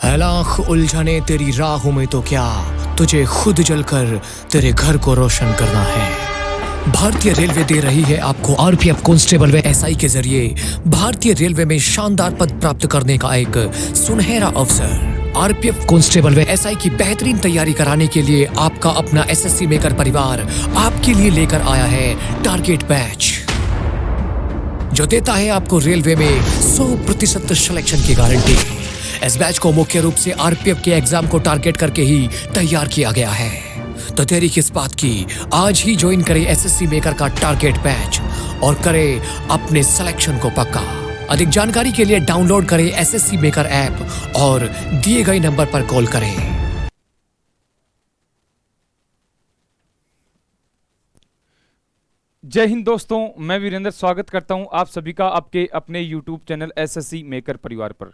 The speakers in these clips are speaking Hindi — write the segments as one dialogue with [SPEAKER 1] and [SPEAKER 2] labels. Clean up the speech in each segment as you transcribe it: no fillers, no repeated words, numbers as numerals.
[SPEAKER 1] है लाख उलझने तेरी राहों में तो क्या तुझे खुद जलकर तेरे घर को रोशन करना है। भारतीय रेलवे दे रही है आपको आरपीएफ कांस्टेबल व एसआई के जरिए भारतीय रेलवे में शानदार पद प्राप्त करने का एक सुनहरा अवसर। आरपीएफ कांस्टेबल व एसआई की बेहतरीन तैयारी कराने के लिए आपका अपना एसएससी मेकर परिवार आपके लिए लेकर आया है टारगेट बैच, जो देता है आपको रेलवे में 100% सिलेक्शन की गारंटी। इस बैच को मुख्य रूप से आरपीएफ के एग्जाम को टारगेट करके ही तैयार किया गया है। तो देरी किस बात की, आज ही ज्वाइन करें एसएससी मेकर का टारगेट बैच और करें अपने सिलेक्शन को पक्का। अधिक जानकारी के लिए डाउनलोड करें एसएससी मेकर ऐप और दिए गए नंबर पर कॉल करें।
[SPEAKER 2] जय हिंद दोस्तों, मैं वीरेंद्र स्वागत करता हूं आप सभी का आपके अपने यूट्यूब चैनल एसएससी मेकर परिवार पर।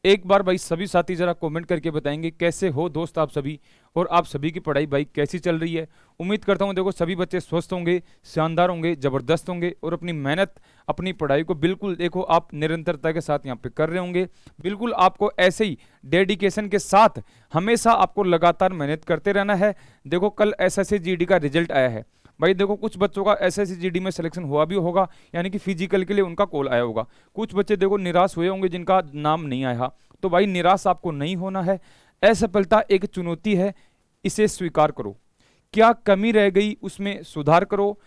[SPEAKER 2] एक बार भाई सभी साथी जरा कमेंट करके बताएंगे कैसे हो दोस्त आप सभी, और आप सभी की पढ़ाई भाई कैसी चल रही है। उम्मीद करता हूं देखो सभी बच्चे स्वस्थ होंगे, शानदार होंगे, ज़बरदस्त होंगे और अपनी मेहनत अपनी पढ़ाई को बिल्कुल देखो आप निरंतरता के साथ यहाँ पे कर रहे होंगे। बिल्कुल आपको ऐसे ही डेडिकेशन के साथ हमेशा आपको लगातार मेहनत करते रहना है। देखो कल एसएससी जीडी का रिजल्ट आया है भाई, देखो कुछ बच्चों का एसएससी जीडी में सिलेक्शन हुआ भी होगा, यानी कि फिजिकल के लिए उनका कॉल आया होगा। कुछ बच्चे देखो निराश हुए होंगे जिनका नाम नहीं आया। तो भाई निराश आपको नहीं होना है। असफलता एक चुनौती है, इसे स्वीकार करो। क्या कमी रह गई उसमें सुधार करो।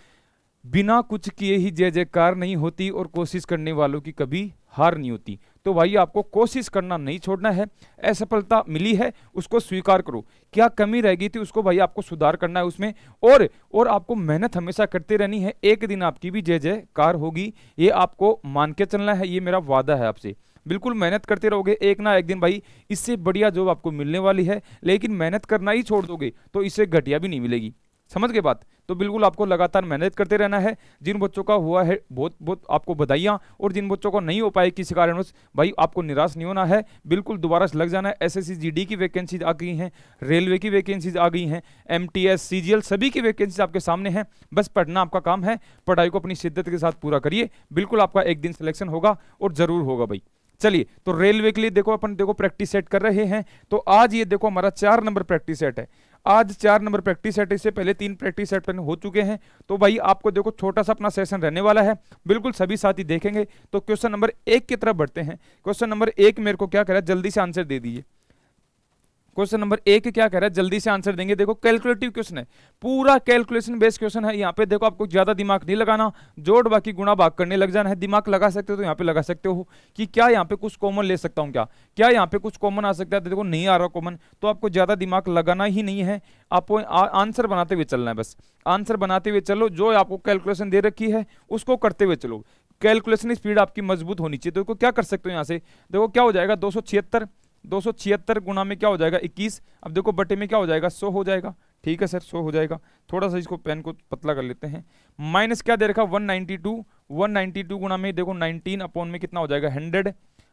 [SPEAKER 2] बिना कुछ किए ही जय जयकार नहीं होती और कोशिश करने वालों की कभी हार नहीं होती। तो भाई आपको कोशिश करना नहीं छोड़ना है। असफलता मिली है उसको स्वीकार करो। क्या कमी रह गई थी उसको भाई आपको सुधार करना है उसमें, और आपको मेहनत हमेशा करते रहनी है। एक दिन आपकी भी जय जयकार होगी, ये आपको मान के चलना है, ये मेरा वादा है आपसे। बिल्कुल मेहनत करते रहोगे, एक ना एक दिन भाई इससे बढ़िया जॉब आपको मिलने वाली है। लेकिन मेहनत करना ही छोड़ दोगे तो इससे घटिया भी नहीं मिलेगी। समझ गए बात? तो बिल्कुल आपको लगातार मेहनत करते रहना है। जिन बच्चों का हुआ है बहुत बहुत आपको बधाइयाँ, और जिन बच्चों को नहीं हो पाए किसी कारणवश भाई आपको निराश नहीं होना है। बिल्कुल दोबारा से लग जाना है। एसएससी जीडी की वैकेंसीज आ गई हैं, रेलवे की वैकेंसीज आ गई हैं, एमटीएस सीजीएल सभी की वैकेंसीज आपके सामने हैं। बस पढ़ना आपका काम है। पढ़ाई को अपनी शिद्दत के साथ पूरा करिए। बिल्कुल आपका एक दिन सिलेक्शन होगा और जरूर होगा भाई। चलिए तो रेलवे के लिए देखो अपन देखो प्रैक्टिस सेट कर रहे हैं। तो आज ये देखो हमारा 4 नंबर प्रैक्टिस सेट है। आज 4 नंबर प्रैक्टिस सेट, इससे पहले 3 प्रैक्टिस सेट हो चुके हैं। तो भाई आपको देखो छोटा सा अपना सेशन रहने वाला है, बिल्कुल सभी साथी देखेंगे। तो क्वेश्चन नंबर 1 की तरफ बढ़ते हैं। क्वेश्चन नंबर 1 मेरे को क्या कह रहा है, जल्दी से आंसर दे दीजिए। क्वेश्चन नंबर 1 क्या कह रहा है, जल्दी से आंसर देंगे। देखो कैलकुलेटिव क्वेश्चन है, पूरा कैलकुलेशन बेस्ड क्वेश्चन है। यहाँ पे देखो आपको ज्यादा दिमाग नहीं लगाना, जोड़ बाकी गुणा भाग करने लग जाना है। दिमाग लगा सकते हो तो यहाँ पे लगा सकते हो कि क्या यहाँ पे कुछ कॉमन ले सकता हूँ, क्या यहाँ पे कुछ कॉमन आ सकता है। देखो नहीं आ रहा कॉमन तो आपको ज्यादा दिमाग लगाना ही नहीं है, आपको आंसर बनाते हुए चलना है। बस आंसर बनाते हुए चलो, जो आपको कैलकुलेशन दे रखी है उसको करते हुए चलो। कैलकुलेशन स्पीड आपकी मजबूत होनी चाहिए। तो क्या कर सकते हो यहाँ से, देखो क्या हो जाएगा 276 गुना में क्या हो जाएगा 21। अब देखो बटे में क्या हो जाएगा 100 हो जाएगा। ठीक है सर 100 हो जाएगा। थोड़ा सा इसको पेन को पतला कर लेते हैं। माइनस क्या दे रखा 192 गुना में देखो 19 अपॉन में कितना हो जाएगा 100,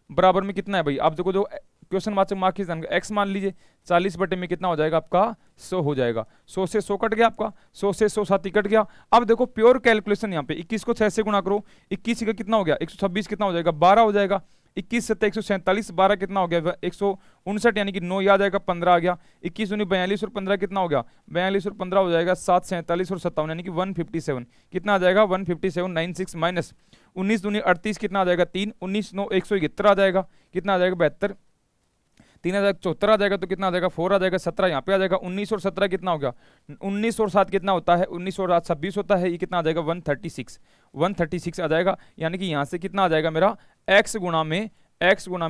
[SPEAKER 2] बराबर में कितना है भाई। आप देखो जो क्वेश्चन वाचक मार्क एक्स मान लीजिए, 40 बटे में कितना हो जाएगा आपका 100 हो जाएगा। 100 से 100 कट गया आपका, 100 से 100 साथी कट गया। अब देखो प्योर कैलकुलेशन यहाँ पे 21 को 6 से गुणा करो, 21 का कितना हो गया 126, कितना हो जाएगा 12 हो जाएगा। 21 से 147, 12 कितना हो गया 159, यानी कि 9 याद आएगा 15 आ गया। 21 दूनी 42 और 15 कितना हो गया 42 और 15 हो जाएगा 7, 47 और 57, यानी कि 157 कितना आ जाएगा 157, 96 माइनस 19 दूनी 38 कितना आ जाएगा 3, 19 9 171 आ जाएगा। कितना आ जाएगा 72, 3074 आ जाएगा। तो कितना आ जाएगा 4 आ जाएगा, 17 यहाँ पे आ जाएगा। 19 और 17 कितना हो गया 19 और 7 कितना होता है 19 और 8 26 होता है। ये कितना आ जाएगा 136 आ जाएगा। यानी कि यहाँ से कितना आ जाएगा मेरा x गुणा में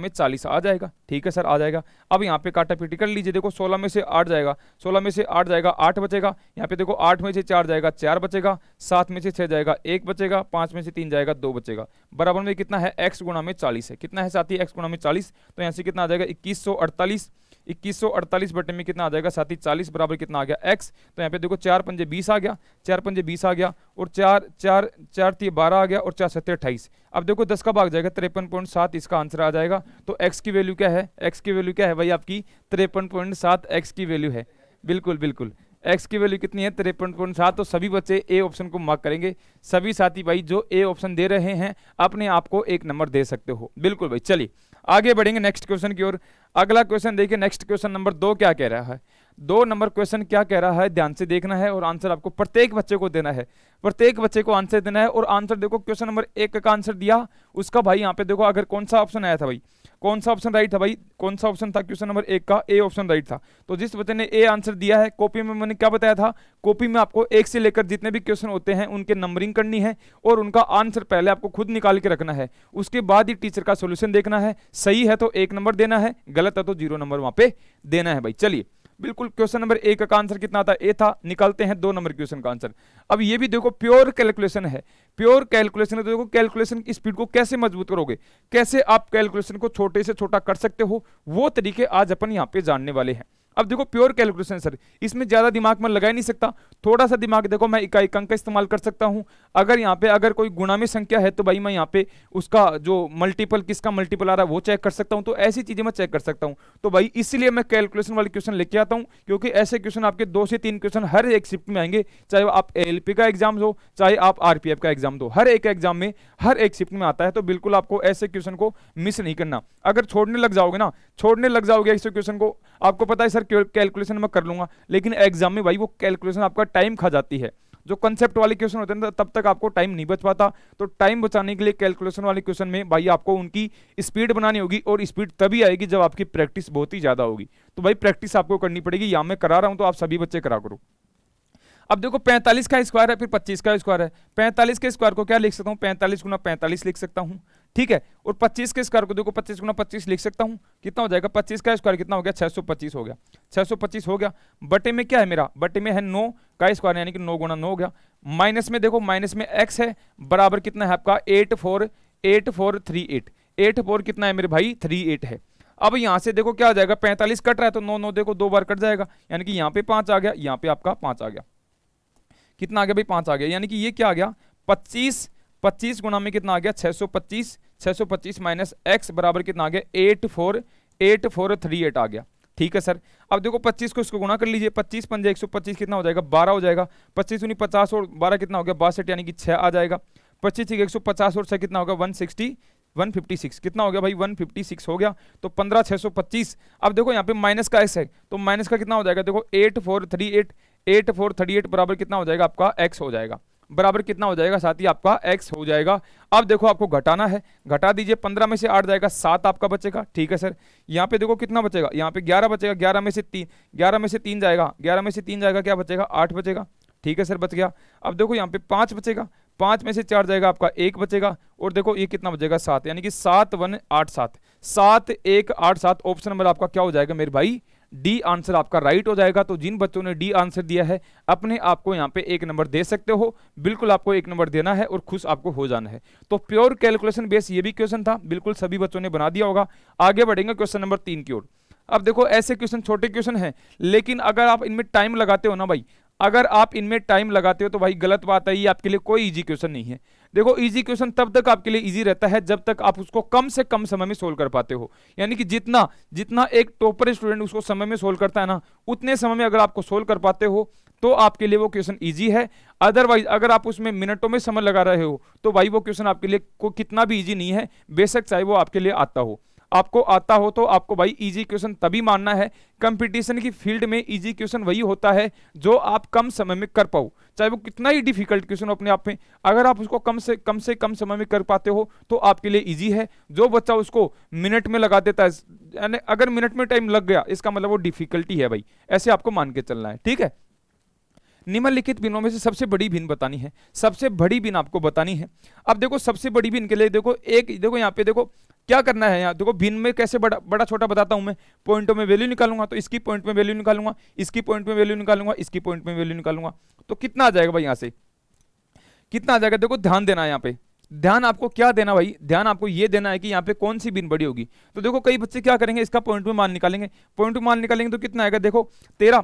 [SPEAKER 2] 40 आ जाएगा। ठीक है सर आ जाएगा। अब यहाँ पे काटा पीटी कर लीजिए। देखो 16 में से 8 जाएगा, 16 में से 8 जाएगा 8 बचेगा। यहाँ पे देखो 8 में से 4 जाएगा 4 बचेगा, 7 में से 6 जाएगा 1 बचेगा, 5 में से 3 जाएगा 2 बचेगा। बराबर में कितना है x गुणा में 40 है। कितना है साथी x गुणा में 40। तो यहाँ से कितना आ जाएगा 2148 बटे में कितना आ जाएगा साथी 40, बराबर कितना आ गया x। तो यहाँ पे देखो 4 पंजे 20 आ गया, 4 पंजे 20 आ गया, और 4 12 आ गया, और 4 7 28। अब देखो 10 का भाग जाएगा 53.7, इसका आंसर आ जाएगा। तो x की वैल्यू क्या है, x की वैल्यू क्या है भाई आपकी 53.7 x की वैल्यू है। बिल्कुल बिल्कुल x की वैल्यू कितनी है 53.7। तो सभी बच्चे ए ऑप्शन को मार्क करेंगे। सभी साथी भाई जो ए ऑप्शन दे रहे हैं अपने आप को 1 नंबर दे सकते हो। बिल्कुल भाई, चलिए आगे बढ़ेंगे नेक्स्ट क्वेश्चन की ओर। अगला क्वेश्चन देखिए, नेक्स्ट क्वेश्चन नंबर 2 क्या कह रहा है। 2 नंबर क्वेश्चन क्या कह रहा है, ध्यान से देखना है और आंसर आपको प्रत्येक बच्चे को देना है। प्रत्येक बच्चे को आंसर देना है और आंसर देखो, क्वेश्चन नंबर 1 का आंसर दिया उसका भाई यहाँ पे देखो, अगर कौन सा ऑप्शन आया था भाई, कौन सा ऑप्शन राइट था भाई, कौन सा ऑप्शन था क्वेश्चन नंबर 1 का, ए ऑप्शन राइट था। तो जिस बच्चे ने ए आंसर दिया है, कॉपी में मैंने क्या बताया था, कॉपी में आपको 1 से लेकर जितने भी क्वेश्चन होते हैं उनके नंबरिंग करनी है और उनका आंसर पहले आपको खुद निकाल के रखना है, उसके बाद ही टीचर का सोल्यूशन देखना है। सही है तो 1 नंबर देना है, गलत है तो 0 नंबर वहां पे देना है भाई। चलिए बिल्कुल, क्वेश्चन नंबर 1 का आंसर कितना था, ए था। निकालते हैं 2 नंबर क्वेश्चन का आंसर। अब ये भी देखो प्योर कैलकुलेशन है, प्योर कैलकुलेशन है। तो देखो कैलकुलेशन की स्पीड को कैसे मजबूत करोगे, कैसे आप कैलकुलेशन को छोटे से छोटा कर सकते हो, वो तरीके आज अपन यहाँ पे जानने वाले हैं। अब देखो प्योर कैलकुलेशन सर, इसमें ज्यादा दिमाग में लगा ही नहीं सकता, थोड़ा सा दिमाग देखो मैं इकाई अंक का इस्तेमाल कर सकता हूं। अगर यहाँ पे अगर कोई गुणा में संख्या है तो भाई मैं यहाँ पे उसका जो मल्टीपल, किसका मल्टीपल आ रहा है वो चेक कर सकता हूं। तो ऐसी चीजें मैं चेक कर सकता हूं। तो भाई इसलिए मैं कैलकुलेशन वाले क्वेश्चन लेके आता हूं, क्योंकि ऐसे क्वेश्चन आपके 2 से 3 क्वेश्चन हर एक शिफ्ट में आएंगे, चाहे आप एएलपी का एग्जाम हो, चाहे आप आरपीएफ का एग्जाम दो, हर एक एग्जाम में हर एक शिफ्ट में आता है। तो बिल्कुल आपको ऐसे क्वेश्चन को मिस नहीं करना। अगर छोड़ने लग जाओगे ना, छोड़ने लग जाओगे ऐसे क्वेश्चन को, आपको पता है सर कैलकुलेशन मैं कर लूंगा, लेकिन एग्जाम में भाई वो कैलकुलेशन आपका टाइम खा जाती है। जो कंसेप्ट वाले क्वेश्चन होते हैं तब तक आपको टाइम नहीं बच पाता। तो टाइम बचाने के लिए कैलकुलेशन वाले क्वेश्चन में भाई आपको उनकी स्पीड बनानी होगी, और स्पीड तभी आएगी जब आपकी प्रैक्टिस बहुत ही ज्यादा होगी। तो भाई प्रैक्टिस आपको करनी पड़ेगी, यहां मैं करा रहा हूं तो आप सभी बच्चे करा करो। अब देखो 45 का स्क्वायर है, फिर 25 का स्क्वायर है। 45 के स्क्वायर को क्या लिख सकता हूं, 45 गुना 45 लिख सकता हूं, ठीक है। और 25 के स्क्वायर को देखो 25 गुना 25 लिख सकता हूं, कितना हो जाएगा, 25 का स्क्वायर कितना हो गया, 625 हो गया। 625 हो गया, बटे में क्या है मेरा, बटे में है 9 का स्क्वायर, यानी कि 9 गुना 9 हो गया। माइनस में देखो, माइनस में x है, बराबर कितना है आपका 8438। 84 कितना है मेरे भाई, 38 है। अब यहां से देखो क्या आ जाएगा, 45 कट रहा है तो 9 9 देखो 2 बार कट जाएगा, यानी कि यहाँ पे 5 आ गया, यहाँ पे आपका 5 आ गया। कितना आ गया भाई, 5 आ गया, यानी कि ये क्या आ गया 25 गुना में कितना आ गया 625। 625 माइनस x बराबर कितना आ गया 8438 आ गया, ठीक है सर। अब देखो 25 को इसको गुणा कर लीजिए, 25 पंजे 125 कितना हो जाएगा 12 हो जाएगा। 25 दूनी 50 और 12 कितना हो गया 62, यानी कि 6 आ जाएगा। 25 150 और 6 कितना होगा 156 कितना हो गया भाई 156 हो गया। तो 15 625। अब देखो यहाँ पे माइनस का x है, तो माइनस का कितना हो जाएगा देखो 8438 बराबर कितना हो जाएगा आपका x हो जाएगा, बराबर कितना हो जाएगा साथ ही आपका x हो जाएगा। अब देखो आपको घटाना है, घटा दीजिए, 15 में से 8 जाएगा 7 आपका बचेगा, ठीक है सर। यहाँ पे देखो कितना बचेगा, यहाँ पे 11 बचेगा, 11 में से 3 जाएगा, 11 में से 3 जाएगा, क्या बचेगा 8 बचेगा, ठीक है सर बच गया। अब देखो यहाँ पे 5 बचेगा, 5 में से 4 जाएगा आपका 1 बचेगा, और देखो ये कितना बचेगा 7, यानी कि 7 1 8 7 7 1 8 7। ऑप्शन नंबर आपका क्या हो जाएगा मेरे भाई, डी आंसर आपका राइट हो जाएगा। तो जिन बच्चों ने डी आंसर दिया है अपने आप को यहाँ पे 1 नंबर दे सकते हो, बिल्कुल आपको 1 नंबर देना है और खुश आपको हो जाना है। तो प्योर कैलकुलेशन बेस ये भी क्वेश्चन था, बिल्कुल सभी बच्चों ने बना दिया होगा। आगे बढ़ेंगे क्वेश्चन नंबर 3 की ओर। अब देखो ऐसे क्वेश्चन छोटे क्वेश्चन है, लेकिन अगर आप इनमें टाइम लगाते हो ना भाई, अगर आप इनमें टाइम लगाते हो तो भाई गलत बात है, ये आपके लिए कोई इजी क्वेश्चन नहीं है। देखो इजी क्वेश्चन तब तक आपके लिए इजी रहता है जब तक आप उसको कम से कम समय में सोल्व कर पाते हो, यानी कि जितना एक टॉपर स्टूडेंट उसको समय में सोल्व करता है ना, उतने समय में अगर आपको सोल्व कर पाते हो तो आपके लिए वो क्वेश्चन इजी है। अदरवाइज अगर आप उसमें मिनटों में समय लगा रहे हो तो भाई वो क्वेश्चन आपके लिए कितना भी इजी नहीं है, बेशक चाहे वो आपके लिए आता हो। आपको आता हो तो आपको भाई इजी क्वेश्चन तभी मानना है। कंपटीशन की फील्ड में इजी क्वेश्चन वही होता है जो आप कम समय में कर पाओ, चाहे वो कितना ही डिफिकल्ट क्वेश्चन हो अपने आप में, अगर आप उसको कम से कम समय में कर पाते हो तो आपके लिए इजी है। जो बच्चा उसको मिनट में लगा देता है, यानी अगर मिनट में टाइम लग गया इसका मतलब वो डिफिकल्टी है भाई, ऐसे आपको मान के चलना है, ठीक है। निम्नलिखित भिन्नों में से सबसे बड़ी भिन्न बतानी है, सबसे बड़ी भिन्न आपको बतानी है। अब देखो सबसे बड़ी भिन्न के लिए देखो देखो यहाँ पे देखो क्या करना है, यहाँ देखो भिन्न में कैसे बड़ा छोटा बताता हूं मैं, पॉइंटों में वैल्यू निकालूंगा, तो इसकी पॉइंट में वैल्यू निकालूंगा, इसकी पॉइंट में वैल्यू निकालूंगा, इसकी पॉइंट में वैल्यू निकालूंगा, तो कितना आ जाएगा भाई, यहाँ से कितना आ जाएगा। देखो ध्यान देना है यहाँ पे, ध्यान आपको क्या देना भाई, ध्यान आपको ये देना है कि यहाँ पे कौन सी भिन्न बड़ी होगी। तो देखो कई बच्चे क्या करेंगे, इसका पॉइंट में मान निकालेंगे, पॉइंट में मान निकालेंगे तो कितना आएगा, देखो 13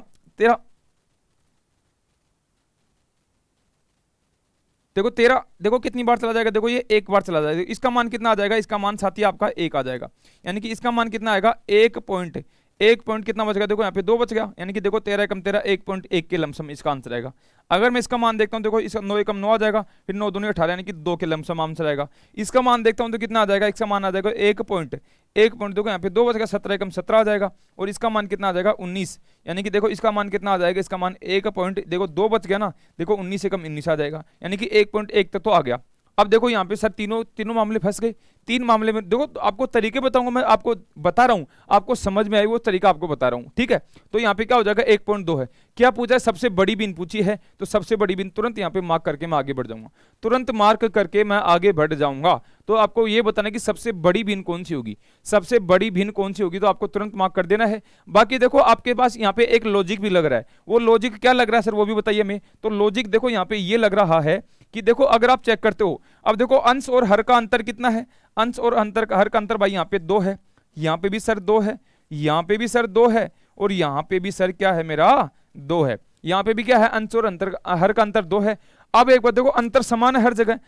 [SPEAKER 2] देखो 13 देखो कितनी बार चला जाएगा, देखो ये एक बार चला जाएगा, इसका मान कितना आ जाएगा, इसका मान साथी आपका 1 आ जाएगा, यानी कि इसका मान कितना आएगा 1.1 1 पॉइंट कितना बच गया, देखो यहाँ पे 2 बच गया, यानी कि देखो 13 एकम 13, 1.1 के लमसम इसका आंसर आएगा। अगर मैं इसका मान देखता हूँ, देखो इसका 9 एकम 9 आ जाएगा, फिर 9 दूनी 18, यानी कि 2 के लमसम आंसर आएगा। इसका मान देखता हूँ तो कितना आ जाएगा, इसका मान आ जाएगा 1 पॉइंट, देखो यहाँ पे 2 बच गया, 17 एकम 17 आ जाएगा, और इसका मान कितना आ जाएगा 19, यानी कि देखो इसका मान कितना आ जाएगा, इसका मान 1 पॉइंट, देखो 2 बच गया ना, देखो 19 एकम 19 आ जाएगा, यानी कि 1.1 तक तो आ गया। अब देखो यहाँ पे सर तीनों मामले फंस गए। 3 मामले में देखो तो आपको तरीके बताऊंगा, मैं आपको बता रहा हूँ, आपको समझ में आई वो तरीका आपको बता रहा हूँ, ठीक है। तो यहाँ पे क्या हो जाएगा, 1.2 है। क्या पूछा है, सबसे बड़ी बीन पूछी है, तो सबसे बड़ी बीन तुरंत यहाँ पे मार्क करके मैं आगे बढ़ जाऊंगा, तुरंत मार्क करके मैं आगे बढ़ जाऊंगा। तो आपको ये बताना है कि सबसे बड़ी बीन कौन सी होगी, सबसे बड़ी बीन कौन सी होगी, तो आपको तुरंत मार्क कर देना है। बाकी देखो आपके पास यहाँ पे एक लॉजिक भी लग रहा है, वो लॉजिक क्या लग रहा है सर वो भी बताइए हमें। तो लॉजिक देखो यहाँ पे ये लग रहा है कि देखो अगर आप चेक करते हो, अब देखो अंश और हर का अंतर कितना है, अंश और हर का अंतर भाई यहाँ पे 2 है, यहाँ पे भी सर 2 है, यहाँ पे भी सर 2 है, और यहाँ पे भी सर क्या है मेरा 2 है, यहाँ पे भी क्या है, अंश और हर का अंतर 2 है। अब एक बात देखो, अंतर समान है हर जगह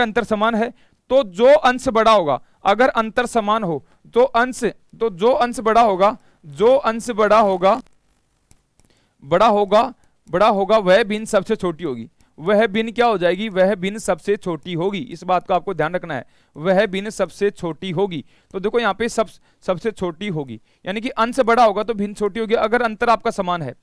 [SPEAKER 2] अंतर समान है, तो जो अंश बड़ा होगा, अगर अंतर समान हो तो जो अंश बड़ा होगा, वह भिन्न सबसे छोटी होगी, वह भिन्न क्या हो जाएगी, वह भिन्न सबसे छोटी होगी। इस बात का आपको ध्यान रखना है, वह भिन्न सबसे छोटी होगी। तो देखो यहाँ पे सबसे छोटी होगी, यानी कि अंश बड़ा होगा तो भिन्न छोटी होगी। अगर अंतर आपका समान है,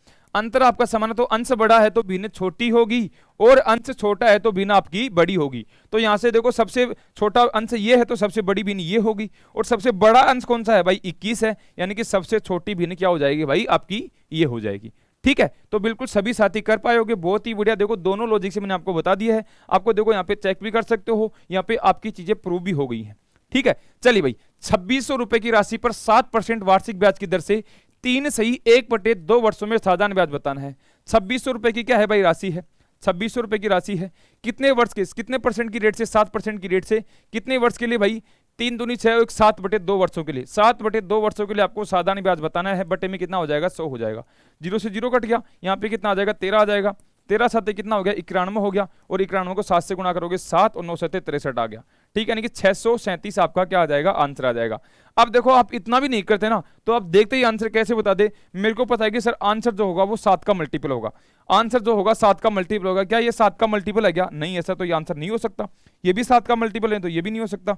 [SPEAKER 2] तो अंश बड़ा है तो भिन्न छोटी होगी, और अंश छोटा है तो भिन्न आपकी बड़ी होगी। तो यहाँ से देखो सबसे छोटा अंश ये है तो सबसे बड़ी भिन्न ये होगी, और सबसे बड़ा अंश कौन सा है भाई, 21 है, यानी कि सबसे छोटी भिन्न क्या हो जाएगी भाई, आपकी ये हो जाएगी। ठीक है, तो बिल्कुल सभी साथी कर पाए होगे, बहुत ही बढ़िया। देखो दोनों लॉजिक से मैंने आपको बता दिया है, आपको देखो यहाँ पे चेक भी कर सकते हो, यहाँ पे आपकी चीजें प्रूव भी हो गई हैं। ठीक है, चलिए भाई, 2600 रुपए की राशि पर 7% वार्षिक ब्याज की दर से 3 सही 1/2 वर्षों में साधारण ब्याज बताना है। 2600 रुपए की क्या है भाई राशि है, 2600 रुपए की राशि है, कितने वर्ष के, कितने परसेंट की रेट से, 7% की रेट से, कितने वर्ष के लिए भाई, 3 दूनी 6, 7/2 वर्षों के लिए, 7/2 वर्षों के लिए आपको साधारण ब्याज बताना है। बटे में कितना हो जाएगा, 100 हो जाएगा, 0 से 0 कट गया, यहाँ पे कितना आ जाएगा, 13 आ जाएगा, 13 7 कितना हो गया, 91 हो गया, और 91 को 7 से गुणा करोगे 7 और 9 7 63 आ गया। ठीक है, यानी कि 637 आपका क्या आ जाएगा, आंसर आ जाएगा। अब देखो आप इतना भी नहीं करते ना, तो आप देखते ही आंसर कैसे बता दे, मेरे को पता है कि सर आंसर जो होगा वो 7 का मल्टीपल होगा, आंसर जो होगा 7 का मल्टीपल होगा। क्या ये 7 का मल्टीपल है क्या, नहीं, ऐसा तो ये आंसर नहीं हो सकता। ये भी 7 का मल्टीपल है तो ये भी नहीं हो सकता,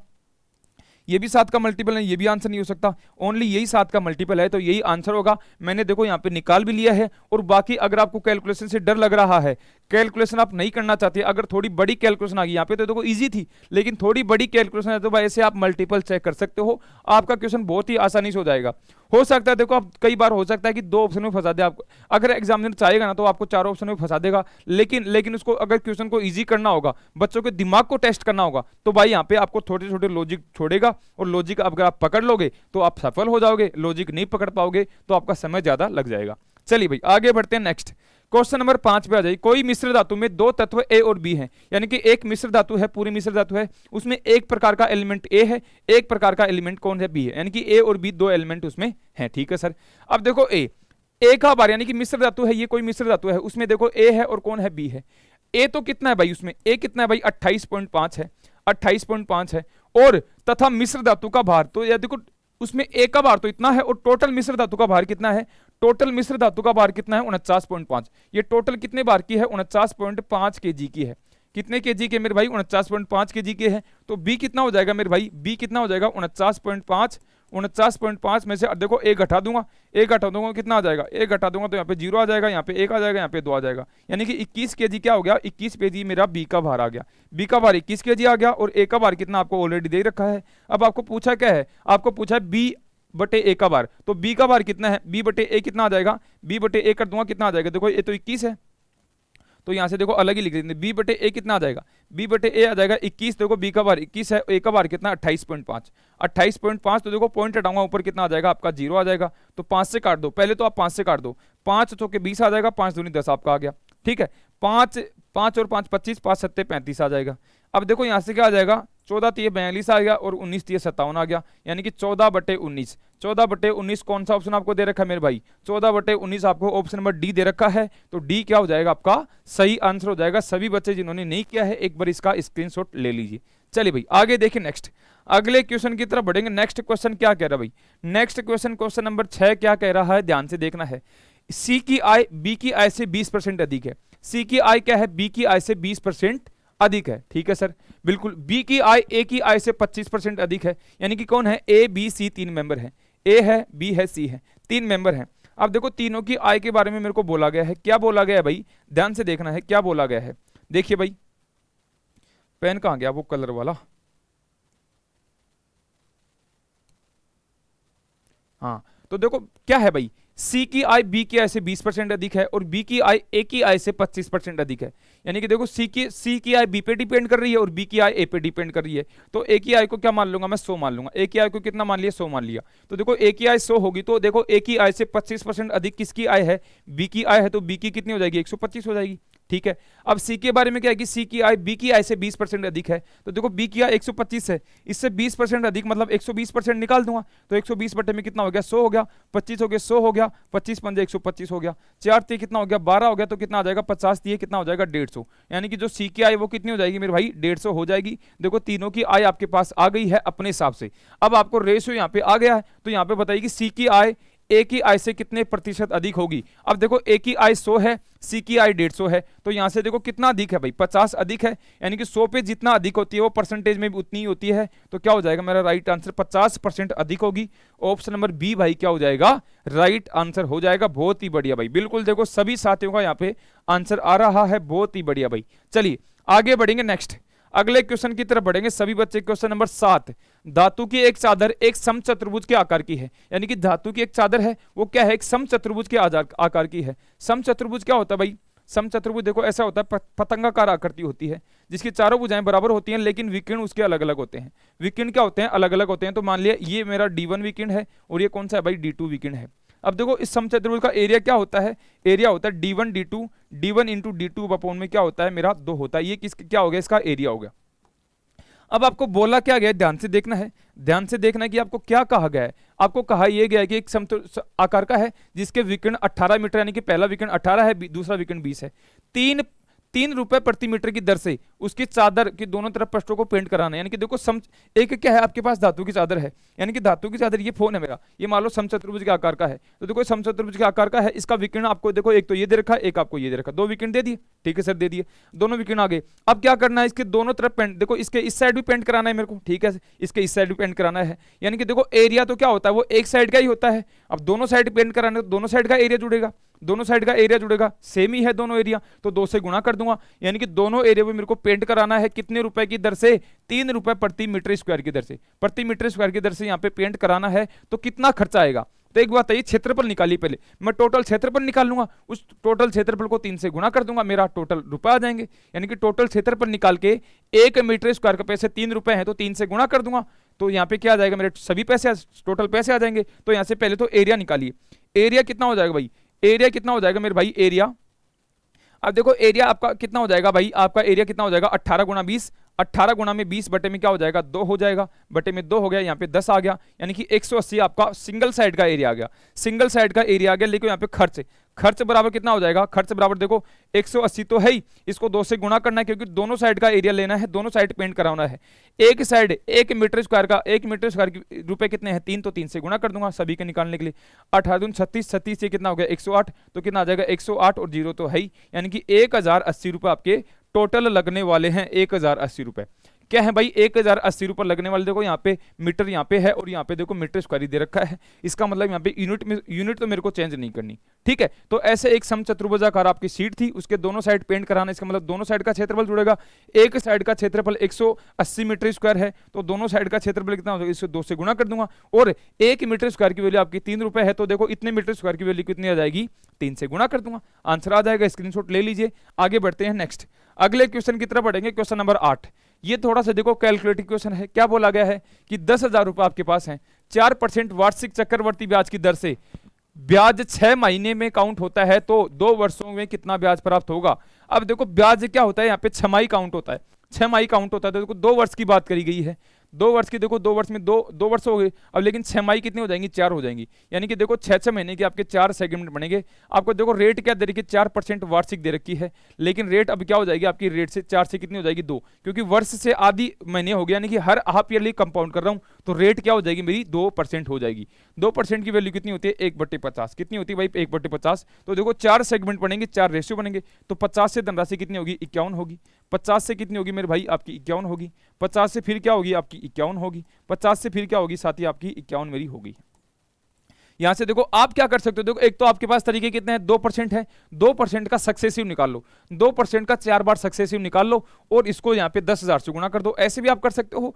[SPEAKER 2] ये भी 7 का मल्टीपल है, ये भी आंसर नहीं हो सकता, ओनली यही 7 का मल्टीपल है, तो यही आंसर होगा। मैंने देखो यहाँ पे निकाल भी लिया है। और बाकी अगर आपको कैलकुलेशन से डर लग रहा है, कैलकुलेशन आप नहीं करना चाहते, अगर थोड़ी बड़ी कैलकुलेशन आ गई, यहाँ पे तो देखो इजी थी, लेकिन थोड़ी बड़ी कैलकुलेशन है तो भाई ऐसे आप मल्टीपल चेक कर सकते हो, आपका क्वेश्चन बहुत ही आसानी से हो जाएगा। हो सकता है देखो आप कई बार हो सकता है कि 2 ऑप्शन में फंसा दे आपको, अगर एग्जामिनर चाहेगा ना तो आपको 4 ऑप्शन में फंसा देगा, लेकिन उसको अगर क्वेश्चन को इजी करना होगा, बच्चों के दिमाग को टेस्ट करना होगा, तो भाई यहाँ पे आपको छोटे छोटे लॉजिक छोड़ेगा, और लॉजिक अगर आप पकड़ लोगे तो आप सफल हो जाओगे, लॉजिक नहीं पकड़ पाओगे तो आपका समय ज्यादा लग जाएगा। चलिए भाई आगे बढ़ते हैं, नेक्स्ट क्वेश्चन नंबर 5 पे आ जाइए। कोई मिश्र धातु में 2 तत्व ए और बी हैं, यानी कि एक मिश्र धातु है, पूरी मिश्र धातु है, उसमें एक प्रकार का एलिमेंट ए है, एक प्रकार का एलिमेंट कौन है, बी है, यानी कि ए और बी 2 एलिमेंट उसमें है। ठीक है सर, अब देखो ए का बार, यानी कि मिश्र धातु है, ये कोई मिश्र धातु है, उसमें देखो ए है और कौन है, बी है। ए तो कितना है भाई, उसमें ए कितना है भाई, 28.5 है, 28.5 है, और तथा मिश्र धातु का भार, तो यह देखो उसमें ए का भार तो इतना है, और टोटल मिश्र धातु का भार कितना है, टोटल मिश्र धातु का भार कितना है, 49.5। ये टोटल कितने बार की है, 49.5 kg की है। कितने kg के मेरे भाई, 49.5 kg के है। तो बी कितना हो जाएगा मेरे भाई, बी कितना हो जाएगा, 49.5 में से देखो एक घटा दूंगा, कितना आ जाएगा, एक घटा दूंगा तो यहाँ पे 0 आ जाएगा, यहाँ पे 1 आ जाएगा, यहाँ पे 2 आ जाएगा, यानी कि 21 kg क्या हो गया, 21 kg मेरा बी का भार आ गया, बी का भार 21 kg आ गया, और ए का भार कितना आपको ऑलरेडी दे रखा है। अब आपको पूछा क्या है, आपको पूछा है बी बटे ए का भार, तो बी का भार कितना है, बी बटे ए कितना आ जाएगा, बी बटे ए कर दूंगा कितना आ जाएगा, देखो ये तो 21 है, तो यहां से देखो अलग ही लिख देंगे, बी बटे ए कितना आ जाएगा, बी बटे ए आ जाएगा 21, देखो बी का भार 21 है, ए का भार कितना 28.5, 28.5, तो देखो पॉइंट हटाऊंगा ऊपर कितना आ जाएगा आपका 0 आ जाएगा, तो 5 से काट दो, पहले तो आप 5 से काट दो, 5 चौके 20 आ जाएगा, 5 दूनी 10 आपका आ गया। ठीक है, 5 और 5 25, 5 7 35 आ जाएगा। अब देखो यहाँ से क्या आ जाएगा, 14 3 42 आ गया, और 19 3 57 आ गया, यानी कि 14/19, 14/19 कौन सा ऑप्शन आपको दे रखा है मेरे भाई, 14/19 आपको ऑप्शन नंबर डी दे रखा है, तो डी क्या हो जाएगा आपका सही आंसर हो जाएगा। सभी बच्चे जिन्होंने नहीं किया है एक बार इसका स्क्रीनशॉट ले लीजिए। चलिए भाई आगे देखिए, नेक्स्ट अगले क्वेश्चन की तरफ बढ़ेंगे। नेक्स्ट क्वेश्चन क्या कह रहा है भाई, नेक्स्ट क्वेश्चन क्वेश्चन नंबर 6 क्या कह रहा है, ध्यान से देखना है। सी की आय बी की आय से 20% अधिक है। सी की आय क्या है, बी की आय से 20% अधिक है, ठीक है सर, बिल्कुल। बी की आय ए की आय से 25% अधिक है, यानी कि कौन है, ए बी सी, तीन मेंबर है, ए है, बी है, सी है, तीन मेंबर हैं। अब देखो तीनों की आय के बारे में मेरे को बोला गया है, क्या बोला गया है भाई, ध्यान से देखना है क्या बोला गया है। देखिए भाई, पेन कहां गया वो कलर वाला, हाँ, तो देखो क्या है भाई, सी की आय बी की आय से 20% अधिक है और बी की आय ए की आय से 25% अधिक है। यानी कि देखो सी की आय बी पे डिपेंड कर रही है और बी की आय ए पे डिपेंड कर रही है। तो ए की आय को क्या मान लूंगा मैं, 100 मान लूंगा। ए की आय को कितना मान लिया, 100 मान लिया। तो देखो ए की आय 100 होगी, तो देखो ए की आय से 25% अधिक किसकी आय है, बी की आय है, तो बी की कितनी हो जाएगी, 125 हो जाएगी, ठीक है। अब सी के बारे में क्या है कि सी की आय बी की आय से 20% अधिक है, तो देखो बी की आय 125 है, इससे 20% अधिक मतलब 120% निकाल दूंगा, तो 120 बटे में कितना हो गया, 100 हो गया, 25 हो गया, 100 हो गया, 25 पंजे 125 हो गया, 4 ती कितना हो गया, 12 हो गया, तो कितना आ जाएगा, 50 ती कितना हो जाएगा, 150। यानी कि जो सी की आय वो कितनी हो जाएगी मेरे भाई, 150 हो जाएगी। देखो तीनों की आय आपके पास आ गई है अपने हिसाब से। अब आपको रेशियो यहाँ पे आ गया है, तो यहाँ पे बताइए कि सी की आय ए की आय से कितने प्रतिशत अधिक होगी। अब देखो ए की आय 100 है, सी की आय 150 है, तो यहां से देखो कितना अधिक है भाई, 50 अधिक है। यानी कि 100 पे जितना अधिक होती है वो परसेंटेज में भी उतनी ही होती है, तो क्या हो जाएगा मेरा राइट आंसर, 50% अधिक होगी। ऑप्शन नंबर बी भाई क्या हो जाएगा, राइट आंसर हो जाएगा। बहुत ही बढ़िया भाई, बिल्कुल देखो सभी साथियों का यहाँ पे आंसर आ रहा है, बहुत ही बढ़िया भाई। चलिए आगे बढ़ेंगे, नेक्स्ट अगले क्वेश्चन की तरफ बढ़ेंगे सभी बच्चे। क्वेश्चन नंबर 7, धातु की एक चादर एक समचतुर्भुज के आकार की है। यानी कि धातु की एक चादर है, वो क्या है, एक समचतुर्भुज के आकार की है। समचतुर्भुज क्या होता है भाई, समचतुर्भुज देखो ऐसा होता है, पतंगाकार आकृति होती है जिसकी चारों भुजाएं बराबर होती हैं, लेकिन विकिरण उसके अलग अलग होते हैं। विकिरण क्या होते हैं, अलग अलग होते हैं। तो मान लिया ये मेरा D1 विकिरण है और ये कौन सा है भाई, D2 विकिरण है। अब देखो इस समचतुर्भुज का एरिया क्या होता है, एरिया होता है D1 D2, D1 into D2 upon में क्या होता है मेरा 2 होता है। ये किस क्या हो गया, इसका एरिया हो गया। अब आपको बोला क्या गया है, ध्यान से देखना है, ध्यान से देखना है कि आपको क्या कहा गया है। आपको कहा यह गया है कि एक समतुल्य आकार का है जिसके विकिरण 18 मीटर, यानी कि पहला विकिरण 18 है, दूसरा विकिरण 20 है। 3 रुपए प्रति मीटर की दर से उसकी चादर की दोनों तरफ पृष्ठों को पेंट कराना है। यानी कि देखो एक क्या है आपके पास, धातु की चादर है, यानी कि धातु की चादर, ये फोन है मेरा, ये मान लो समचतुर्भुज के आकार का है। तो देखो समचतुर्भुज के आकार का है, इसका विकिरण आपको देखो एक तो ये दे रखा है, एक आपको ये दे रखा है, 2 विकिरण दे दिए, ठीक है सर, दे दिए, दोनों विकिरण आ गए। अब क्या करना है, इसके दोनों तरफ पेंट, देखो इसके इस साइड भी पेंट कराना है मेरे को, ठीक है, इसके इस साइड भी पेंट कराना है। यानी कि देखो एरिया तो क्या होता है, वो एक साइड का ही होता है। अब दोनों साइड पेंट कराना है, दोनों साइड का एरिया जुड़ेगा, दोनों साइड का एरिया जुड़ेगा, सेम ही है दोनों एरिया, तो 2 से गुणा कर दूंगा। यानी कि दोनों एरिया में मेरे को पेंट कराना है कितने रुपए की दर से, 3 रुपए प्रति मीटर स्क्वायर की दर से, प्रति मीटर स्क्वायर की दर से यहाँ पे पेंट कराना है। तो कितना खर्चा आएगा, तो एक बात है, क्षेत्रफल निकालिए पहले, मैं टोटल क्षेत्रफल निकाल लूंगा, उस टोटल क्षेत्रफल को 3 से गुणा कर दूंगा, मेरा टोटल रुपए आ जाएंगे। यानी कि टोटल क्षेत्रफल निकाल के 1 मीटर स्क्वायर का पैसे 3 रुपए हैं, तो 3 से गुणा कर दूंगा, तो यहाँ पे क्या आ जाएगा, मेरे सभी पैसे टोटल पैसे आ जाएंगे। तो यहाँ से पहले तो एरिया निकालिए, एरिया कितना हो जाएगा भाई, एरिया कितना हो जाएगा मेरे भाई, एरिया, अब देखो एरिया आपका कितना हो जाएगा भाई, आपका एरिया कितना हो जाएगा, 18 गुणा 20, 18 गुणा में 20 बटे में क्या हो जाएगा, 2 हो जाएगा, बटे में 2 हो गया, यहाँ पे 10 आ गया। यानी कि 180 आपका सिंगल साइड का एरिया आ गया, सिंगल साइड का एरिया आ गया। लेकिन यहाँ पे खर्च बराबर कितना हो जाएगा, खर्च बराबर देखो 180 तो है ही, इसको 2 से गुणा करना है क्योंकि दोनों साइड का एरिया लेना है, दोनों साइड पेंट कराना है। एक साइड 1 मीटर स्क्वायर का, 1 मीटर स्क्वायर के रुपए कितने हैं, 3, तो 3 से गुणा कर दूंगा सभी के निकालने के लिए। 18 दूनी 36, 36 से कितना हो गया 108, तो कितना आ जाएगा 108 और 0 तो है ही। यानी कि 1080 रुपए आपके टोटल लगने वाले हैं, 1080 रुपए क्या है भाई, 1080 रुपए लगने वाले। देखो यहाँ पे मीटर यहाँ पे है और यहाँ पे देखो मीटर स्क्वायर दे रखा है, इसका मतलब यहाँ पे यूनिट तो मेरे को चेंज नहीं करनी, ठीक है। तो ऐसे एक समचतुर्भुजाकार आपकी शीट थी, उसके दोनों साइड पेंट कराना, इसका मतलब दोनों साइड का क्षेत्रफल जुड़ेगा। एक साइड का क्षेत्रफल 180 मीटर स्क्वायर है, तो दोनों साइड का क्षेत्रफल कितना हो जाएगा, इससे 2 से गुणा कर दूंगा। और 1 मीटर स्क्वायर की वैल्यू आपकी 3 रुपए है, तो देखो इतने मीटर स्क्वायर की वैल्यू कितनी आ जाएगी, 3 से गुणा कर दूंगा, आंसर आ जाएगा। स्क्रीनशॉट ले लीजिए, आगे बढ़ते हैं नेक्स्ट अगले क्वेश्चन की तरफ बढ़ेंगे। क्वेश्चन नंबर 8, ये थोड़ा सा देखो कैलकुलेटिव क्वेश्चन है। क्या बोला गया है कि 10,000 रुपए आपके पास हैं, 4% वार्षिक चक्रवर्ती ब्याज की दर से ब्याज 6 महीने में काउंट होता है, तो 2 वर्षों में कितना ब्याज प्राप्त होगा। अब देखो ब्याज क्या होता है, यहाँ पे छमाही काउंट होता है, छमाही काउंट होता है, तो देखो 2 वर्ष की बात करी गई है, 2 वर्ष की, देखो 2 वर्ष में दो वर्ष हो गए अब, लेकिन छमाही कितनी हो जाएंगी, 4 हो जाएंगी, यानी कि देखो 6 महीने के आपके 4 सेगमेंट बनेंगे। आपको देखो रेट क्या दे रखी है, 4% वार्षिक दे रखी है, लेकिन रेट अब क्या हो जाएगी आपकी, रेट से 4 से कितनी हो जाएगी 2, क्योंकि वर्ष से आधी महीने हो गया, यानी कि हर हाफ ईयरली कंपाउंड कर रहा हूँ, तो रेट क्या हो जाएगी मेरी 2% हो जाएगी। 2% की वैल्यू कितनी होती है, 1/50, कितनी होती है भाई 1/50। तो देखो 4 सेगमेंट बनेंगे, 4 रेशियो बनेंगे, तो 50 से धनराशि कितनी होगी, 51 होगी, 50 से कितनी होगी मेरे भाई आपकी 51 होगी, 50 से फिर क्या होगी आपकी 51 होगी, 50 से फिर क्या होगी साथी आपकी 51 मेरी होगी। यहां से देखो आप क्या कर सकते हो, देखो एक तो आपके पास तरीके कितने हैं, 2% है, 2% का सक्सेसिव निकाल लो, 2% का 4 बार सक्सेसिव निकाल लो और इसको यहाँ पे 10,000 से गुणा कर दो, ऐसे भी आप कर सकते हो,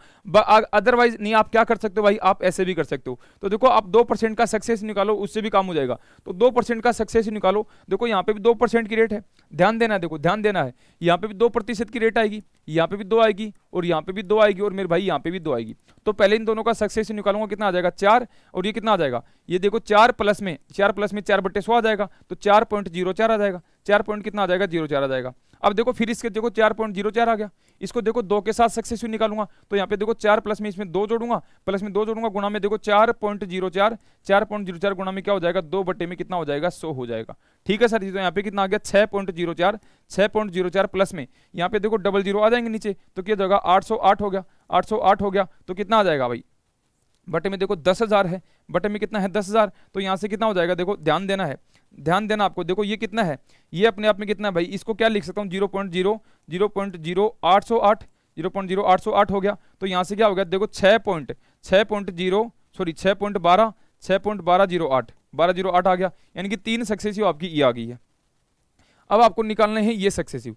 [SPEAKER 2] अदरवाइज नहीं आप क्या कर सकते हो भाई, आप ऐसे भी कर सकते हो। तो देखो आप 2% का सक्सेस निकालो, उससे भी काम हो जाएगा, तो 2% का सक्सेस निकालो, देखो यहाँ पे भी 2% की रेट है, ध्यान देना है, देखो ध्यान देना है, यहाँ पे भी 2% की रेट आएगी, यहाँ पे भी 2 आएगी और यहाँ पे भी 2 आएगी और मेरे भाई यहाँ पे भी 2 आएगी। तो पहले इन दोनों का सक्सेस निकालूंगा, कितना आ जाएगा 4, और ये कितना आ जाएगा, ये देखो 4 प्लस में 4/100 आ जाएगा, तो 4.04 आ जाएगा, 4 पॉइंट कितना आ जाएगा 04 आ जाएगा। अब देखो फिर इसके देखो 4.04 आ गया, इसको देखो 2 के साथ सक्सेसिव निकालूंगा, तो यहाँ पे देखो 4 प्लस में इसमें 2 जोड़ूंगा, प्लस में 2 जोड़ूंगा, गुणा में देखो 4.04, 4.04 गुणा में क्या हो जाएगा 2 बटे में कितना हो जाएगा 100 हो जाएगा। ठीक है सर जी, तो यहाँ पे कितना आ गया 6.04, 6.04 प्लस में यहाँ पे देखो 00 आ जाएंगे नीचे, तो क्या जाएगा 808 हो गया, 808 हो गया, तो कितना आ जाएगा भाई, बटे में देखो 10,000 है, बटे में कितना है 10,000, तो यहाँ से कितना हो जाएगा, देखो ध्यान देना है, ध्यान देना आपको, देखो ये कितना है, ये अपने आप में कितना है भाई, इसको क्या लिख सकता हूँ 0.0808 0.0808 हो गया, तो यहाँ से क्या हो गया देखो 6.1208 आ गया, यानी कि 3 सक्सेसिव आपकी ये आ गई है। अब आपको निकालना है ये सक्सेसिव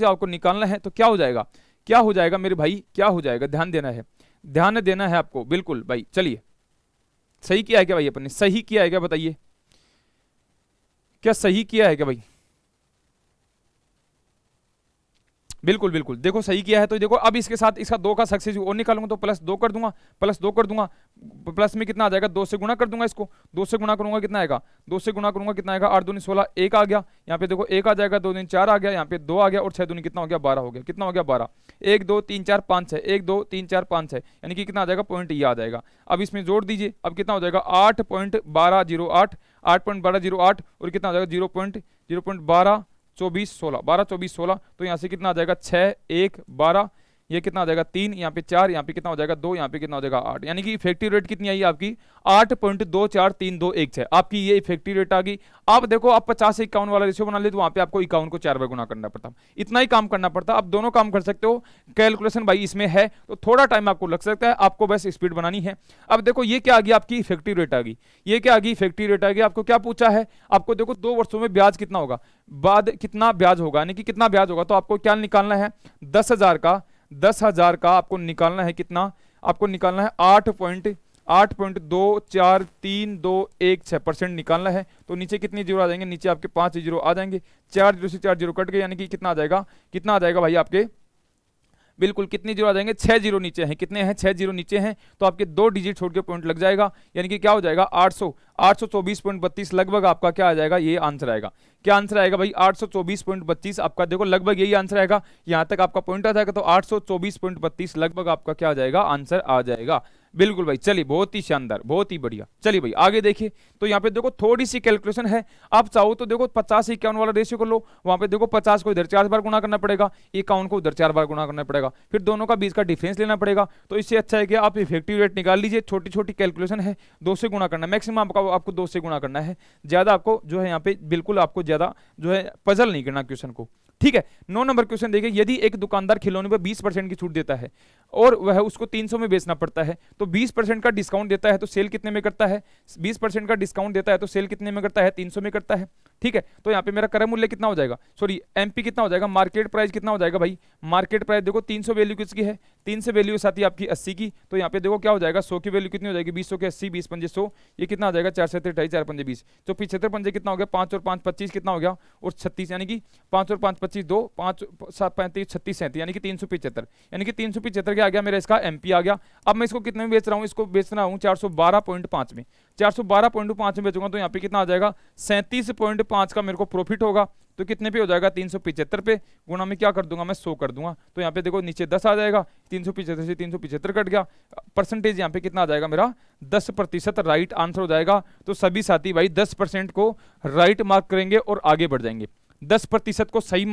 [SPEAKER 2] आपको निकालना है, तो क्या हो जाएगा, क्या हो जाएगा मेरे भाई, क्या हो जाएगा, ध्यान देना है, ध्यान देना है आपको, बिल्कुल भाई। चलिए सही किया है क्या भाई, अपन ने सही किया है क्या, बताइए क्या सही किया है क्या भाई, बिल्कुल बिल्कुल देखो सही किया है। तो देखो अब इसके साथ इसका 2 का सक्सेसिव और निकालूंगा, तो +2 कर दूंगा, प्लस में कितना आ जाएगा 2 से गुणा कर दूंगा, इसको 2 से गुणा करूंगा कितना आएगा, 2 से गुणा करूंगा कितना आएगा, 8 दूनी 16, 1 आ गया, यहाँ पे देखो 1 आ जाएगा, 2 दूनी 4 आ गया, यहाँ पे 2 आ गया और 6 दूनी कितना हो गया 12 हो गया, कितना हो गया 12, 1 2 3 4 5 6, 1 2 3 4 5 6, यानी कि कितना आ जाएगा पॉइंट ये आ जाएगा। अब इसमें जोड़ दीजिए, अब कितना हो जाएगा 8.1208 8.1208 और कितना हो जाएगा 0.12 24 16 12 24 16, तो यहाँ से कितना आ जाएगा 6 1 12, ये कितना आ जाएगा 3, यहाँ पे 4, यहाँ पे कितना हो जाएगा 2, यहाँ पे कितना हो जाएगा 8, यानी कि इफेक्टिव रेट कितनी आई आपकी 8.24321 आपकी ये इफेक्टिव रेट आ गई। आप देखो आप 50 से 51 वाला रेशियो बना ले, तो वहां पे आपको 51 को 4 बार गुना करना पड़ता, इतना ही काम करना पड़ता। आप दोनों काम कर सकते हो, कैलकुलेशन भाई इसमें है, तो थोड़ा टाइम आपको लग सकता है, आपको बस स्पीड बनानी है। अब देखो ये क्या आ गई आपकी इफेक्टिव रेट आ गई, ये क्या आ गई इफेक्टिव रेट आ गई। आपको क्या पूछा है, आपको देखो 2 वर्षों में ब्याज कितना होगा, बाद कितना ब्याज होगा, यानी कि कितना ब्याज होगा, तो आपको क्या निकालना है 10,000 का आपको निकालना है, कितना आपको निकालना है 8.243216% निकालना है। तो नीचे कितनी जीरो आ जाएंगे, नीचे आपके 5 जीरो आ जाएंगे, 4 जीरो से 4 जीरो कट गए, यानी कि कितना आ जाएगा, कितना आ जाएगा भाई आपके, बिल्कुल कितनी जीरो आ जाएंगे 6 जीरो नीचे हैं, कितने हैं 6 जीरो नीचे हैं, तो आपके 2 डिजिट छोड़ के पॉइंट लग जाएगा, यानी कि क्या हो जाएगा 824.32 लगभग आपका क्या आ जाएगा, ये आंसर आएगा। क्या आंसर आएगा भाई 824.32 आपका, देखो लगभग यही आंसर आएगा, यहां तक आपका पॉइंट आ जाएगा, तो 824.32 लगभग आपका क्या आ जाएगा, आंसर आ जाएगा। बिल्कुल भाई, चलिए बहुत ही शानदार, बहुत ही बढ़िया। चलिए भाई आगे देखिए, तो यहाँ पे देखो थोड़ी सी कैलकुलेशन है, आप चाहो तो देखो 50 से 51 वाला रेशियो कर लो, वहां पे देखो 50 को इधर 4 बार गुणा करना पड़ेगा, 51 को उधर 4 बार गुणा करना पड़ेगा, फिर दोनों का बीच का डिफरेंस लेना पड़ेगा। तो इससे अच्छा है कि आप इफेक्टिव रेट निकाल लीजिए, छोटी छोटी कैलकुलेशन है, 2 से गुणा करना मैक्सिमम आपको 2 से गुणा करना है, ज्यादा आपको जो है यहाँ पे बिल्कुल आपको ज्यादा जो है पजल नहीं करना क्वेश्चन को। ठीक है, 9 नंबर क्वेश्चन देखिए, यदि एक दुकानदार खिलौने पर 20% की छूट देता है और वह उसको 300 में बेचना पड़ता है, तो 20% का डिस्काउंट देता है तो सेल कितने में करता है, 20% का डिस्काउंट देता है तो सेल कितने में करता है, 300 में करता है। ठीक है, तो यहाँ पे मेरा क्रय मूल्य कितना हो जाएगा, सॉरी एमपी कितना हो जाएगा, मार्केट प्राइस कितना हो जाएगा भाई, मार्केट प्राइस देखो 300 वैल्यू किसकी है, 300 वैल्यू साथ ही आपकी 80 की, तो यहाँ पे देखो क्या हो जाएगा 100 की वैल्यू कितनी हो जाएगी, 20 के 80, 20 पंजे 100, ये कितना आ जाएगा 4 से 28, 4 पंजे 20, तो 75 पंजे कितना हो गया, 5 और 5 25 कितना हो गया, और 36, यानी कि 5 और 5 25 2, 5 7 35 36 37, यानी कि 375, यानी कि 375 क्या आ गया मेरा, इसका एमपी आ गया। अब मैं इसको कितने में बेच रहा हूँ, इसको बेच रहा हूँ 412.5 में। 412.5 में बेचूंगा तो यहाँ पे कितना आ जाएगा, 37.5 का मेरे को प्रॉफिट होगा। तो कितने पे हो जाएगा, 375 पे, गुणा में क्या कर दूंगा मैं, 100 कर दूंगा। तो यहाँ पे देखो नीचे 10 आ जाएगा, 375 से 375 कट गया, परसेंटेज यहाँ पे कितना आ जाएगा मेरा, 10% राइट आंसर हो जाएगा। तो सभी साथी भाई 10% को राइट मार्क करेंगे और आगे बढ़ जाएंगे। 10% को सही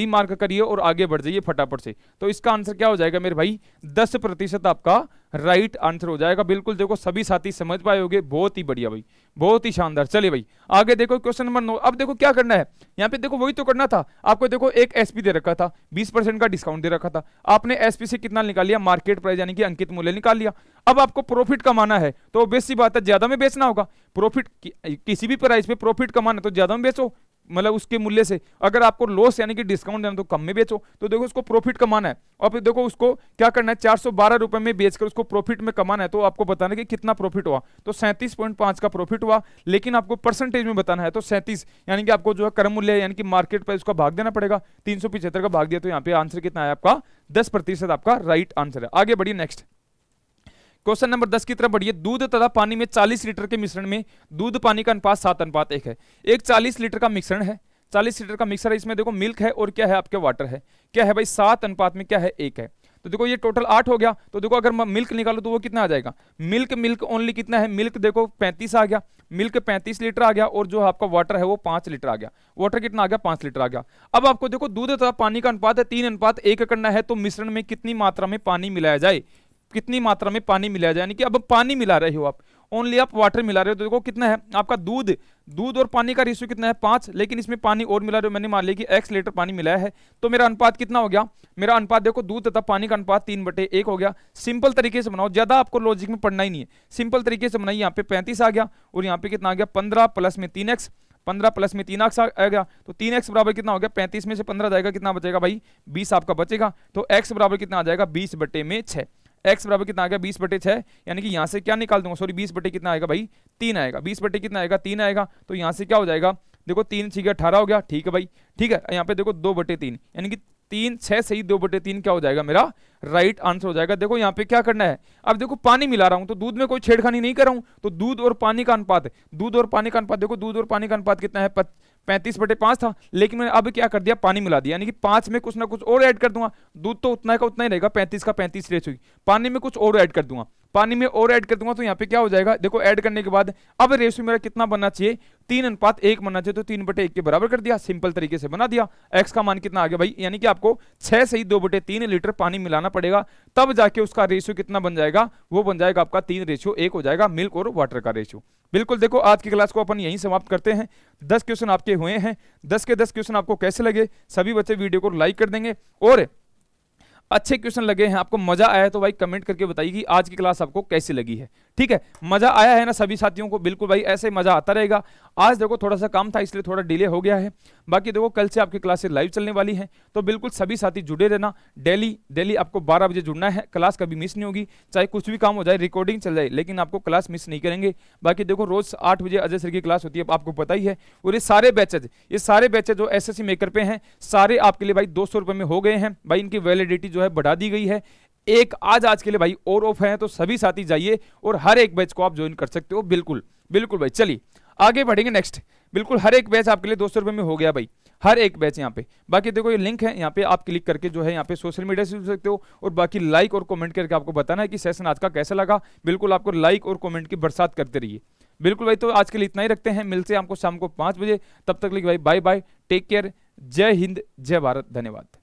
[SPEAKER 2] मार्क करिए और आगे बढ़ जाइए फटाफट से। तो इसका आंसर क्या हो जाएगा मेरे भाई, 10% आपका राइट आंसर हो जाएगा। बिल्कुल देखो सभी साथी समझ पाए होंगे, बहुत ही बढ़िया भाई, बहुत ही शानदार। चलिए भाई आगे देखो क्वेश्चन नंबर 9। अब देखो क्या करना है, यहाँ पे देखो वही तो करना था आपको। देखो एक एसपी दे रखा था, 20% का डिस्काउंट दे रखा था, आपने एसपी से कितना निकाल लिया, मार्केट प्राइस यानी कि अंकित मूल्य निकाल लिया। अब आपको प्रॉफिट कमाना है तो ऑब्वियस सी बात है ज्यादा में बेचना होगा। प्रॉफिट किसी भी प्राइस पे प्रॉफिट कमाना तो ज्यादा में बेचो, मतलब उसके मूल्य से। अगर आपको लॉस यानी कि डिस्काउंट देना तो कम में बेचो। तो देखो उसको प्रॉफिट कमाना है और फिर देखो उसको क्या करना है, 412 रुपए में बेचकर उसको प्रॉफिट में कमाना है। तो आपको बताना कि कितना प्रॉफिट हुआ, तो 37.5 का प्रॉफिट हुआ, लेकिन आपको परसेंटेज में बताना है। तो 37 यानी कि आपको जो है क्रम मूल्य यानी कि मार्केट प्राइस का भाग देना पड़ेगा, 375 का भाग दिया तो यहाँ पे आंसर कितना है आपका, 10% आपका राइट आंसर है। आगे बढ़िए नेक्स्ट क्वेश्चन नंबर 10 की तरफ बढ़िए। दूध तथा पानी में 40 लीटर के मिश्रण में दूध पानी का अनुपात 7:1 है। एक 40 लीटर का मिश्रण है, 40 लीटर का मिक्सर है, इसमें देखो मिल्क है और क्या है आपके वाटर है, क्या है भाई 7 में क्या है 1 है। तो देखो ये टोटल 8 हो गया। तो देखो अगर मैं मिल्क निकालू तो वो कितना आ जाएगा, मिल्क ओनली कितना है, मिल्क देखो 35 आ गया, मिल्क 35 लीटर आ गया और जो आपका वाटर है वो 5 लीटर आ गया। वाटर कितना आ गया, 5 लीटर आ गया। अब आपको देखो दूध तथा पानी का अनुपात है 3:1 करना है। तो मिश्रण में कितनी मात्रा में पानी मिलाया जाए, कितनी मात्रा में पानी मिलाया जाए, यानी कि अब पानी मिला रहे हो आप, ओनली आप वाटर मिला रहे हो। तो देखो कितना है आपका दूध और पानी का रेशियो कितना है 5, लेकिन इसमें पानी और मिला रहे हो, मैंने मान लिया कि x लीटर पानी मिलाया है। तो मेरा अनुपात कितना हो गया, मेरा अनुपात देखो दूध तथा पानी का अनुपात 3/1 हो गया। सिंपल तरीके से बनाओ, ज्यादा आपको लॉजिक में पढ़ना ही नहीं है, सिंपल तरीके से बनाइए। यहाँ पे 35 आ गया और यहाँ पे कितना आ गया 15 प्लस में 3x, 15 प्लस में 3x आ गया। तो 3x बराबर कितना हो गया, 35 में से 15 जाएगा, कितना बचेगा भाई 20 आपका बचेगा। तो x बराबर कितना आ जाएगा 20/6, x बराबर कितना आएगा 20/6, यानी कि यहाँ से क्या निकाल दूंगा, सॉरी 20 कितना आएगा भाई 3 आएगा, 20 कितना आएगा 3 आएगा। तो यहाँ से क्या हो जाएगा, देखो 3 6 18 हो गया, ठीक है भाई, ठीक है। यहाँ पे देखो 2/3 यानी कि 3 6 सही 2/3 क्या हो जाएगा मेरा राइट आंसर हो जाएगा। देखो यहाँ पे क्या करना है, अब देखो पानी मिला रहा हूँ तो दूध में कोई छेड़खानी नहीं कर रहा हूँ। तो दूध और पानी का अनुपात, दूध और पानी का अनुपात देखो, दूध और पानी का अनुपात कितना है 35/5 था, लेकिन मैंने अब क्या कर दिया पानी मिला दिया, यानी कि 5 में कुछ ना कुछ और ऐड कर दूंगा। दूध तो उतना का उतना ही रहेगा, 35 का 35 रेशियो, पानी में कुछ और ऐड कर दूंगा, पानी में और ऐड कर दूंगा। तो यहाँ पे क्या हो जाएगा, देखो ऐड करने के बाद अब रेशियो मेरा कितना बनना चाहिए 3:1 बनना चाहिए। तो 3/1 के बराबर कर दिया, सिंपल तरीके से बना दिया। एक्स का मान कितना आ गया भाई, यानी कि आपको 6 सही 2/3 लीटर पानी मिलाना पड़ेगा, तब जाके उसका रेशियो कितना बन जाएगा, वो बन जाएगा आपका 3:1 हो जाएगा, मिल्क और वाटर का रेशियो। बिल्कुल देखो आज की क्लास को अपन यहीं समाप्त करते हैं। 10 क्वेश्चन आपके हुए हैं, 10 के 10 क्वेश्चन आपको कैसे लगे, सभी बच्चे वीडियो को लाइक कर देंगे, और अच्छे क्वेश्चन लगे हैं, आपको मजा आया है तो भाई कमेंट करके बताइए कि आज की क्लास आपको कैसी लगी है। ठीक है, मजा आया है ना सभी साथियों को, बिल्कुल भाई ऐसे ही मजा आता रहेगा। आज देखो थोड़ा सा काम था इसलिए थोड़ा डिले हो गया है, बाकी देखो कल से आपकी क्लासेस लाइव चलने वाली हैं, तो बिल्कुल सभी साथी जुड़े रहना। डेली आपको 12 बजे जुड़ना है, क्लास कभी मिस नहीं होगी, चाहे कुछ भी काम हो जाए, रिकॉर्डिंग चल जाए, लेकिन आपको क्लास मिस नहीं करेंगे। बाकी देखो रोज 8 बजे अजय सर की क्लास होती है, आपको पता ही है। और ये सारे बैचेज जो एसएससी मेकर पे हैं, सारे आपके लिए भाई 200 रुपए में हो गए हैं भाई, इनकी वैलिडिटी जो है बढ़ा दी गई है। एक आज के लिए भाई और ऑफ है, तो सभी साथी जाइए और हर एक बैच को आप ज्वाइन कर सकते हो। बिल्कुल भाई, चलिए आगे बढ़ेंगे नेक्स्ट। बिल्कुल हर एक बैच आपके लिए 200 रुपए में हो गया भाई, हर एक बैच यहाँ पे। बाकी देखो ये लिंक है, यहाँ पे आप क्लिक करके जो है यहाँ पे सोशल मीडिया से जुड़ सकते हो, और बाकी लाइक और कमेंट करके आपको बताना है कि सेशन आज का कैसा लगा। बिल्कुल आपको लाइक और कमेंट की बरसात करते रहिए। बिल्कुल भाई, तो आज के लिए इतना ही रखते हैं, मिलते हैं आपको शाम को 5 बजे। तब तक लिए भाई बाय बाय, टेक केयर, जय हिंद, जय भारत, धन्यवाद।